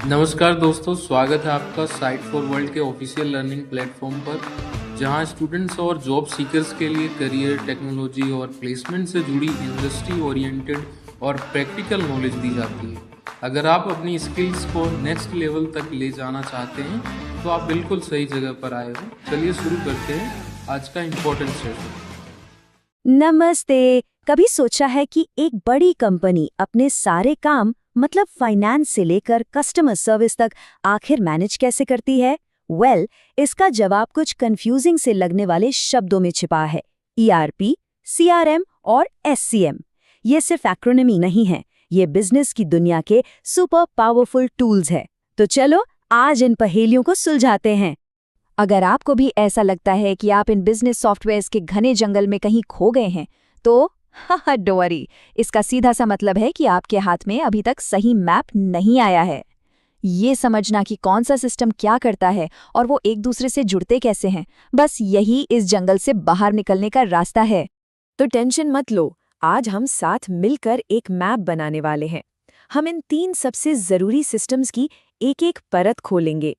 नमस्कार दोस्तों, स्वागत है आपका साइट फॉर वर्ल्ड के ऑफिशियल लर्निंग प्लेटफॉर्म पर, जहां स्टूडेंट्स और जॉब सीकर्स के लिए करियर, टेक्नोलॉजी और प्लेसमेंट से जुड़ी इंडस्ट्री ओरिएंटेड और प्रैक्टिकल नॉलेज दी जाती है। अगर आप अपनी स्किल्स को नेक्स्ट लेवल तक ले जाना चाहते हैं तो आप बिल्कुल सही जगह पर आए हो। चलिए शुरू करते हैं आज का इम्पोर्टेंट सेशन। नमस्ते। कभी सोचा है कि एक बड़ी कंपनी अपने सारे काम मतलब फाइनेंस से लेकर कस्टमर सर्विस तक आखिर मैनेज कैसे करती है? इसका जवाब कुछ कंफ्यूजिंग से लगने वाले शब्दों में छिपा है। ERP, CRM और SCM। ये सिर्फ एक्रोनिमी नहीं है, ये बिजनेस की दुनिया के सुपर पावरफुल टूल्स है। तो चलो आज इन पहेलियों को सुलझाते हैं। अगर आपको भी ऐसा लगता है कि आप इन बिजनेस सॉफ्टवेयर्स के घने जंगल में कहीं खो गए हैं, तो डोंट वरी, इसका सीधा सा मतलब है कि आपके हाथ में अभी तक सही मैप नहीं आया है। ये समझना कि कौन सा सिस्टम क्या करता है और वो एक दूसरे से जुड़ते कैसे हैं, बस यही इस जंगल से बाहर निकलने का रास्ता है। तो टेंशन मत लो, आज हम साथ मिलकर एक मैप बनाने वाले हैं। हम इन 3 सबसे जरूरी सिस्टम्स की एक-एक परत खोलेंगे,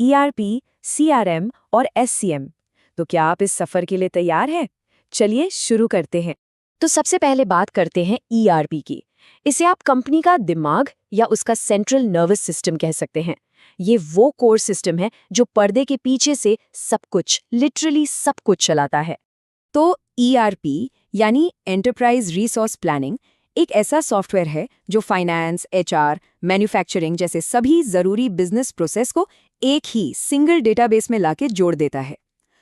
ERP, CRM और SCM। तो क्या आप इस सफर के लिए तैयार हैं? चलिए शुरू करते हैं। तो सबसे पहले बात करते हैं ERP की। इसे आप कंपनी का दिमाग या उसका सेंट्रल नर्वस सिस्टम कह सकते हैं। ये वो कोर सिस्टम है जो पर्दे के पीछे से सब कुछ, लिटरली सब कुछ चलाता है। तो ERP यानी एंटरप्राइज रिसोर्स प्लानिंग एक ऐसा सॉफ्टवेयर है जो फाइनेंस, HR, मैन्युफैक्चरिंग जैसे सभी जरूरी बिजनेस प्रोसेस को एक ही सिंगल डेटाबेस में लाके जोड़ देता है।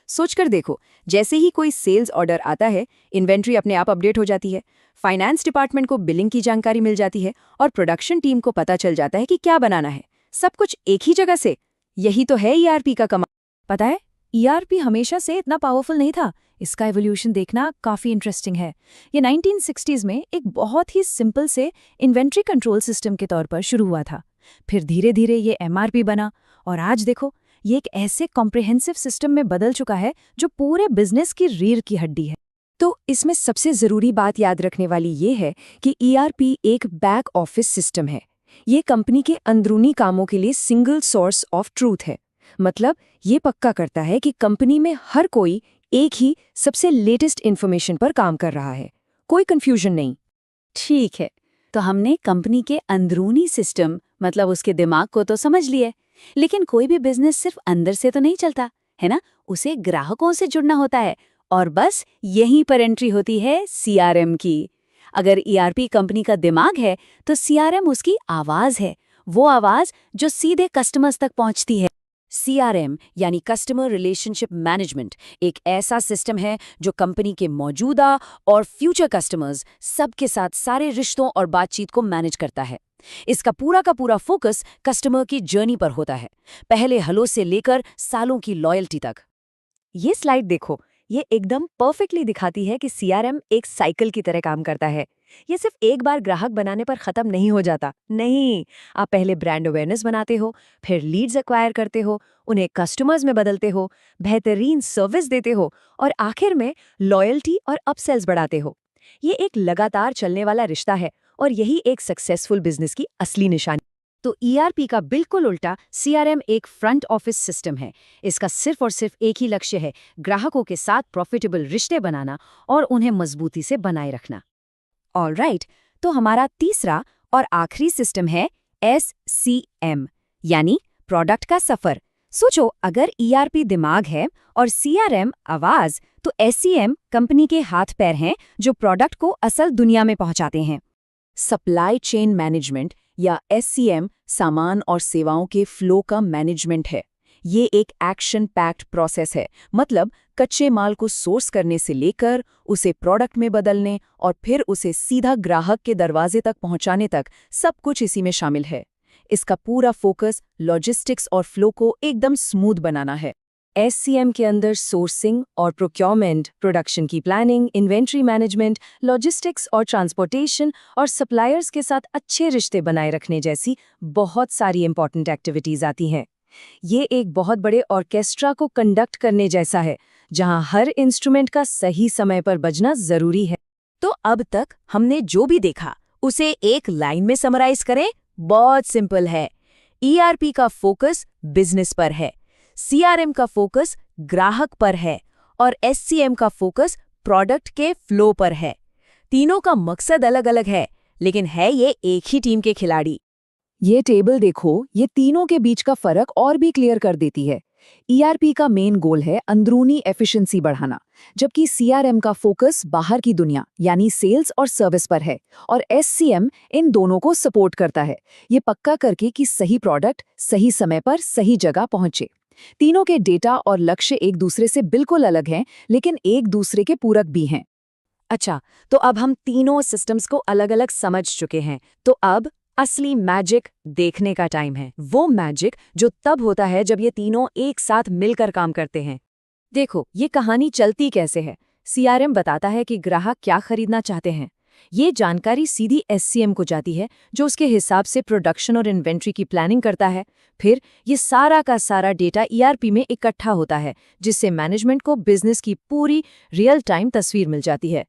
सोचकर देखो, जैसे ही कोई सेल्स ऑर्डर आता है, इन्वेंट्री अपने आप अपडेट हो जाती है, फाइनेंस डिपार्टमेंट को बिलिंग की जानकारी मिल जाती है और प्रोडक्शन टीम को पता चल जाता है कि क्या बनाना है। सब कुछ एक ही जगह से। यही तो है ERP का कमाल। पता है, ERP हमेशा से इतना पावरफुल नहीं था। इसका एवोल्यूशन देखना काफी इंटरेस्टिंग है। ये 1960s में एक बहुत ही सिंपल से इन्वेंट्री कंट्रोल सिस्टम के तौर पर शुरू हुआ था। फिर धीरे धीरे ये MRP बना और आज देखो, ये एक ऐसे कॉम्प्रिहेंसिव सिस्टम में बदल चुका है जो पूरे बिजनेस की रीढ़ की हड्डी है। तो इसमें सबसे जरूरी बात याद रखने वाली ये है कि ERP एक बैक ऑफिस सिस्टम है। ये कंपनी के अंदरूनी कामों के लिए सिंगल सोर्स ऑफ ट्रूथ है। मतलब ये पक्का करता है कि कंपनी में हर कोई एक ही सबसे लेटेस्ट इन्फॉर्मेशन पर काम कर रहा है, कोई कंफ्यूजन नहीं। ठीक है, तो हमने कंपनी के अंदरूनी सिस्टम मतलब उसके दिमाग को तो समझ लिए, लेकिन कोई भी बिजनेस सिर्फ अंदर से तो नहीं चलता, है ना? उसे ग्राहकों से जुड़ना होता है और बस यहीं पर एंट्री होती है CRM की। अगर ERP कंपनी का दिमाग है, तो CRM उसकी आवाज है, वो आवाज जो सीधे कस्टमर्स तक पहुंचती है। CRM यानी कस्टमर रिलेशनशिप मैनेजमेंट एक ऐसा सिस्टम है जो कंपनी के मौजूदा और फ्यूचर कस्टमर्स सबके साथ सारे रिश्तों और बातचीत को मैनेज करता है। इसका पूरा का पूरा फोकस कस्टमर की जर्नी पर होता है, पहले हलो से लेकर सालों की लॉयल्टी तक। ये स्लाइड देखो, ये एकदम परफेक्टली दिखाती है कि CRM एक साइकिल की तरह काम करता है। ये सिर्फ एक बार ग्राहक बनाने पर खत्म नहीं हो जाता। नहीं, आप पहले ब्रांड अवेयरनेस बनाते हो, फिर लीड्स एक्वायर करते हो, उन्हें कस्टमर्स में बदलते हो, बेहतरीन सर्विस देते हो और आखिर में लॉयल्टी और अपसेल्स बढ़ाते हो। ये एक लगातार चलने वाला रिश्ता है और यही एक सक्सेसफुल बिजनेस की असली निशानी। तो ERP का बिल्कुल उल्टा CRM एक फ्रंट ऑफिस सिस्टम है। इसका सिर्फ और सिर्फ एक ही लक्ष्य है, ग्राहकों के साथ प्रॉफिटेबल रिश्ते बनाना और उन्हें मजबूती से बनाए रखना। ऑलराइट, तो हमारा तीसरा और आखिरी सिस्टम है SCM यानी प्रोडक्ट का सफर। सोचो, अगर ERP दिमाग है और CRM आवाज, तो SCM कंपनी के हाथ पैर हैं जो प्रोडक्ट को असल दुनिया में पहुंचाते हैं। सप्लाई चेन मैनेजमेंट या SCM सामान और सेवाओं के फ्लो का मैनेजमेंट है। ये एक एक्शन पैक्ड प्रोसेस है, मतलब कच्चे माल को सोर्स करने से लेकर उसे प्रोडक्ट में बदलने और फिर उसे सीधा ग्राहक के दरवाजे तक पहुंचाने तक सब कुछ इसी में शामिल है। इसका पूरा फोकस लॉजिस्टिक्स और फ्लो को एकदम स्मूथ बनाना है। SCM के अंदर सोर्सिंग और प्रोक्योरमेंट, प्रोडक्शन की प्लानिंग, इन्वेंट्री मैनेजमेंट, लॉजिस्टिक्स और ट्रांसपोर्टेशन और सप्लायर्स के साथ अच्छे रिश्ते बनाए रखने जैसी बहुत सारी इंपॉर्टेंट एक्टिविटीज आती हैं। ये एक बहुत बड़े ऑर्केस्ट्रा को कंडक्ट करने जैसा है, जहां हर इंस्ट्रूमेंट का सही समय पर बजना जरूरी है। तो अब तक हमने जो भी देखा, उसे एक लाइन में समराइज करें। बहुत सिंपल है। ईआरपी का फोकस बिजनेस पर है, सीआरएम का फोकस ग्राहक पर है और एससीएम का फोकस प्रोडक्ट के फ्लो पर है। तीनों का मकसद अलग-अलग है, लेकिन है ये एक ही टीम के खिलाड़ी। ये टेबल देखो, ये तीनों के बीच का फर्क और भी क्लियर कर देती है। ईआरपी का मेन गोल है अंदरूनी एफिशिएंसी बढ़ाना, जबकि सीआरएम का फोकस बाहर की दुनिया यानी सेल्स और सर्विस पर है और एससीएम इन दोनों को सपोर्ट करता है, ये पक्का करके कि सही प्रोडक्ट सही समय पर सही जगह पहुंचे। तीनों के डेटा और लक्ष्य एक दूसरे से बिल्कुल अलग हैं, लेकिन एक दूसरे के पूरक भी हैं। अच्छा, तो अब हम तीनों सिस्टम्स को अलग-अलग समझ चुके हैं, तो अब असली मैजिक देखने का टाइम है। वो मैजिक जो तब होता है जब ये तीनों एक साथ मिलकर काम करते हैं। देखो, ये कहानी चलती कैसे है। सीआरएम बताता है कि ग्राहक क्या खरीदना चाहते हैं। ये जानकारी सीधी एससीएम को जाती है, जो उसके हिसाब से प्रोडक्शन और इन्वेंट्री की प्लानिंग करता है। फिर ये सारा का सारा डेटा ईआरपी में इकट्ठा होता है, जिससे मैनेजमेंट को बिजनेस की पूरी रियल टाइम तस्वीर मिल जाती है।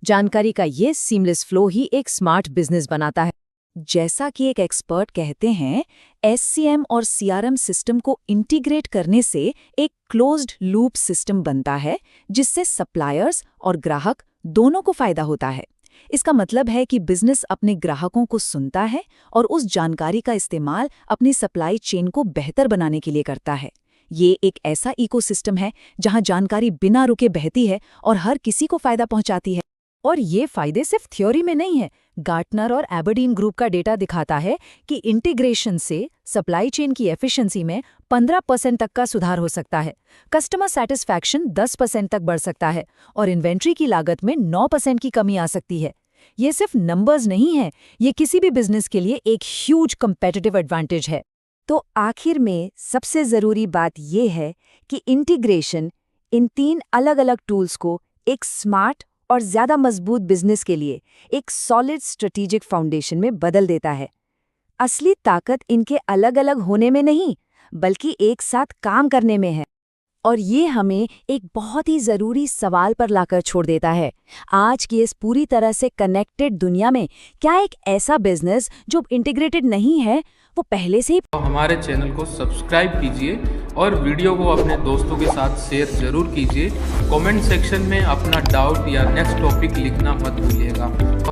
जानकारी का ये सीमलेस फ्लो ही एक स्मार्ट बिजनेस बनाता है। जैसा कि एक एक्सपर्ट कहते हैं, एससीएम और सीआरएम सिस्टम को इंटीग्रेट करने से एक क्लोज्ड लूप सिस्टम बनता है, जिससे सप्लायर्स और ग्राहक दोनों को फायदा होता है। इसका मतलब है कि बिजनेस अपने ग्राहकों को सुनता है और उस जानकारी का इस्तेमाल अपनी सप्लाई चेन को बेहतर बनाने के लिए करता है। ये एक ऐसा इकोसिस्टम है जहां जानकारी बिना रुके बहती है और हर किसी को फायदा पहुंचाती है। और ये फायदे सिर्फ थ्योरी में नहीं है। गार्टनर और एबरडीन ग्रुप का डेटा दिखाता है कि इंटीग्रेशन से सप्लाई चेन की एफिशिएंसी में 15% तक का सुधार हो सकता है, कस्टमर सैटिस्फैक्शन 10% तक बढ़ सकता है और इन्वेंट्री की लागत में 9% की कमी आ सकती है। ये सिर्फ नंबर्स नहीं है, ये किसी भी बिजनेस के लिए एक ह्यूज कंपेटिटिव एडवांटेज है। तो आखिर में सबसे ज़रूरी बात ये है कि इंटीग्रेशन इन तीन अलग-अलग टूल्स को एक स्मार्ट और ज़्यादा मजबूत बिजनेस के लिए एक सॉलिड स्ट्रेटेजिक फाउंडेशन में बदल देता है। असली ताकत इनके अलग-अलग होने में नहीं, बल्कि एक साथ काम करने में है। और ये हमें एक बहुत ही ज़रूरी सवाल पर लाकर छोड़ देता है। आज की इस पूरी तरह से कनेक्टेड दुनिया में क्या एक ऐसा बिजनेस जो इंटीग्रेटेड नहीं है, वो पहले से ही हमारे चैनल को सब्सक्राइब कीजिए और वीडियो को अपने दोस्तों के साथ शेयर जरूर कीजिए। कमेंट सेक्शन में अपना डाउट या नेक्स्ट टॉपिक लिखना मत भूलिएगा।